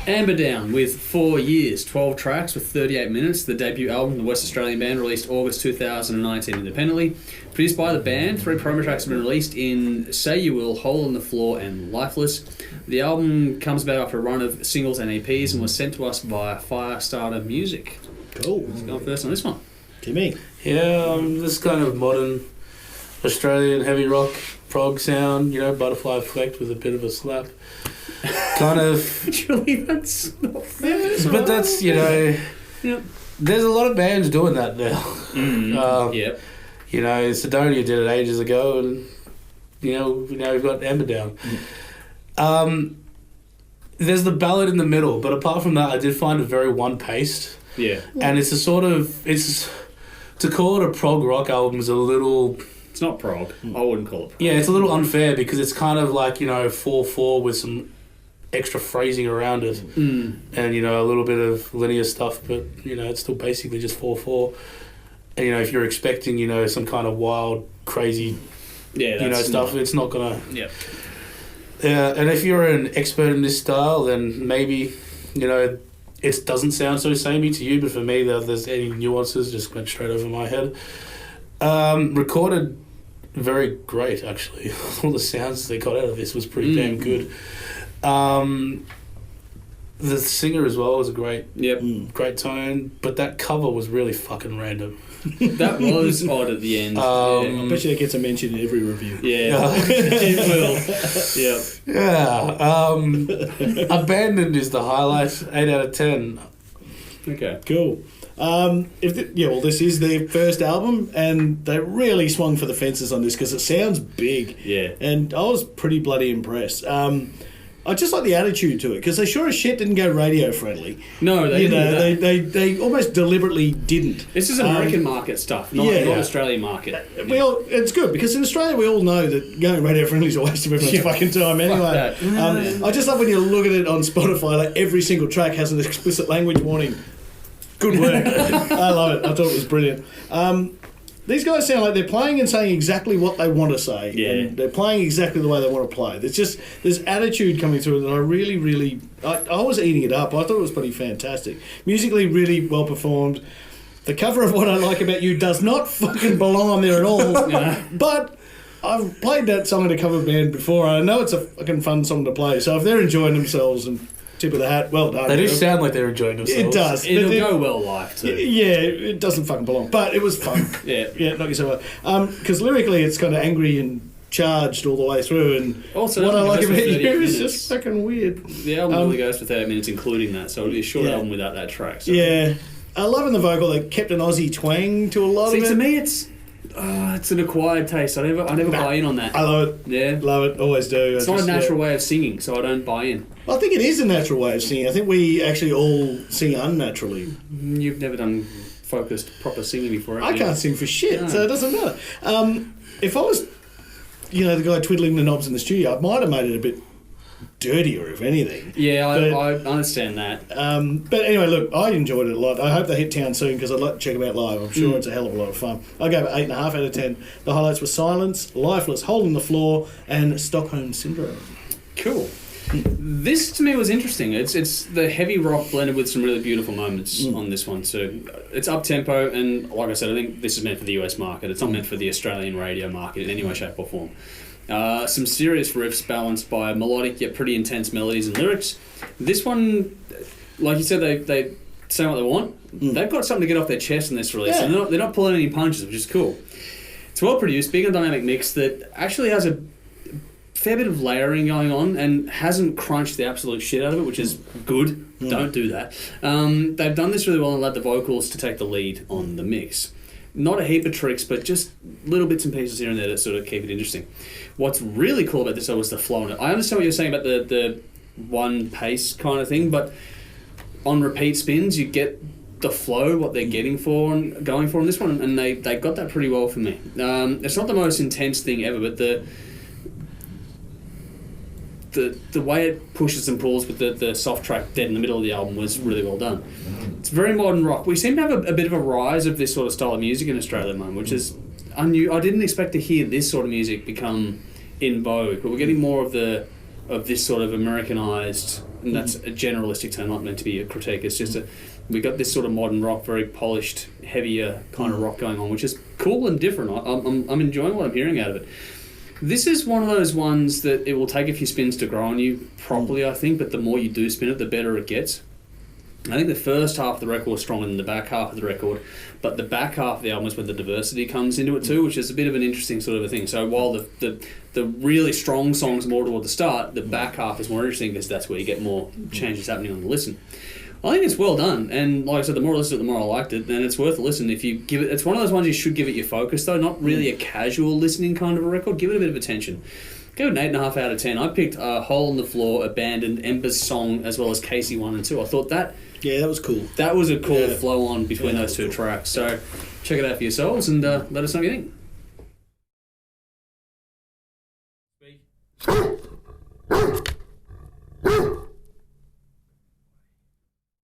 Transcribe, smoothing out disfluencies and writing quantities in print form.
Amberdown with 4 years, 12 tracks with 38 minutes. The debut album, the West Australian band, released August 2019 independently. Produced by the band, 3 promo tracks have been released in Say You Will, Hole in the Floor and Lifeless. The album comes about after a run of singles and EPs and was sent to us via Firestarter Music. Cool. Who's going first on this one? Timmy. Yeah, this kind of modern Australian heavy rock prog sound, you know, butterfly effect with a bit of a slap. Kind of. Actually, that's not fair. But that's, you know, Yep. there's a lot of bands doing that now. Yep. You know, Sidonia did it ages ago, and, you know, now we've got Amberdown. There's the ballad in the middle, but apart from that, I did find it very one-paced. Yeah. And it's a sort of, to call it a prog rock album is a little... It's not prog. I wouldn't call it prog. Yeah, it's a little unfair because it's kind of like, you know, 4/4 with some extra phrasing around it. And, you know, a little bit of linear stuff, but, you know, it's still basically just 4/4. And, you know, if you're expecting, you know, some kind of wild, crazy, you know, stuff, it's not going to... Yeah. And if you're an expert in this style, then maybe, you know, it doesn't sound so samey to you, but for me, there's any nuances just went straight over my head. Recorded very great, actually. All the sounds they got out of this was pretty damn good. The singer as well was a great tone, but that cover was really fucking random. That was odd at the end. I bet you it gets a mention in every review. Yeah, it will. Yeah. Abandoned is the highlight. 8 out of 10. Okay. Cool. This is their first album, and they really swung for the fences on this because it sounds big. Yeah. And I was pretty bloody impressed. I just like the attitude to it because they sure as shit didn't go radio friendly. No, they didn't. They almost deliberately didn't. This is American market stuff, not Australian market. It's good because in Australia we all know that going radio friendly is a waste of everyone's fucking time anyway. I just love when you look at it on Spotify, like every single track has an explicit language warning. Good work. I love it. I thought it was brilliant. These guys sound like they're playing and saying exactly what they want to say. Yeah. And they're playing exactly the way they want to play. There's attitude coming through that I really, really... I was eating it up. I thought it was pretty fantastic. Musically, really well performed. The cover of What I Like About You does not fucking belong on there at all. But I've played that song in a cover band before. I know it's a fucking fun song to play. So if they're enjoying themselves and... tip of the hat, well done. They do sound like they're enjoying themselves. It does. It'll go well live too. Yeah, it doesn't fucking belong. But it was fun. Yeah, knock yourself out. Because lyrically it's kind of angry and charged all the way through, and also, What I Like About You minutes. is just fucking weird. The album only goes for 30 minutes including that, so it'll be a short album without that track. So. Yeah. I love in the vocal they kept an Aussie twang to a lot of it. To me it's an acquired taste. I never buy in on that. I love it. Yeah. Love it. Always do. It's not a natural way of singing, so I don't buy in. I think it is a natural way of singing. I think we actually all sing unnaturally. You've never done focused, proper singing before, have I you? can't sing for shit, so it doesn't matter. If I was, the guy twiddling the knobs in the studio, I might have made it a bit dirtier, if anything. Yeah, I understand that. But anyway, look, I enjoyed it a lot. I hope they hit town soon because I'd like to check them out live. I'm sure it's a hell of a lot of fun. I gave it 8.5 out of 10. The highlights were Silence, Lifeless, Hole in the Floor, and Stockholm Syndrome. Cool. This to me was interesting. It's the heavy rock blended with some really beautiful moments on this one. So it's up tempo, and like I said, I think this is meant for the US market. It's not meant for the Australian radio market in any way, shape, or form. Some serious riffs balanced by melodic yet pretty intense melodies and lyrics. This one, like you said, they say what they want. They've got something to get off their chest in this release. Yeah. And they're not pulling any punches, which is cool. It's well produced, big and dynamic mix that actually has a fair bit of layering going on and hasn't crunched the absolute shit out of it, which is good. Don't do that. They've done this really well and allowed the vocals to take the lead on the mix. Not a heap of tricks, but just little bits and pieces here and there that sort of keep it interesting. What's really cool about this though was the flow in it. I understand what you're saying about the one pace kind of thing, but on repeat spins you get the flow, what they're getting for and going for on this one, and they got that pretty well for me. It's not the most intense thing ever, but the way it pushes and pulls with the soft track dead in the middle of the album was really well done. It's very modern rock. We seem to have a bit of a rise of this sort of style of music in Australia at the moment, which is unusual. I didn't expect to hear this sort of music become in vogue, but we're getting more of the of this sort of Americanized, and that's a generalistic term, not meant to be a critique. It's just we got this sort of modern rock, very polished, heavier kind of rock going on, which is cool and different. I'm enjoying what I'm hearing out of it. This is one of those ones that it will take a few spins to grow on you properly, I think, but the more you do spin it, the better it gets. I think the first half of the record was stronger than the back half of the record, but the back half of the album is where the diversity comes into it too, which is a bit of an interesting sort of a thing. So while the really strong songs are more toward the start, the back half is more interesting because that's where you get more changes happening on the listen. I think it's well done, and like I said, the more I listened to it, the more I liked it, and it's worth a listen. If you give it, it's one of those ones you should give it your focus though, not really a casual listening kind of a record. Give it a bit of attention. Go an 8.5 out of 10. I picked Hole in the Floor, Abandoned, Ember's Song, as well as Casey 1 and 2. I thought that... Yeah, that was cool. That was a cool flow on between those two tracks. So check it out for yourselves and let us know what you think.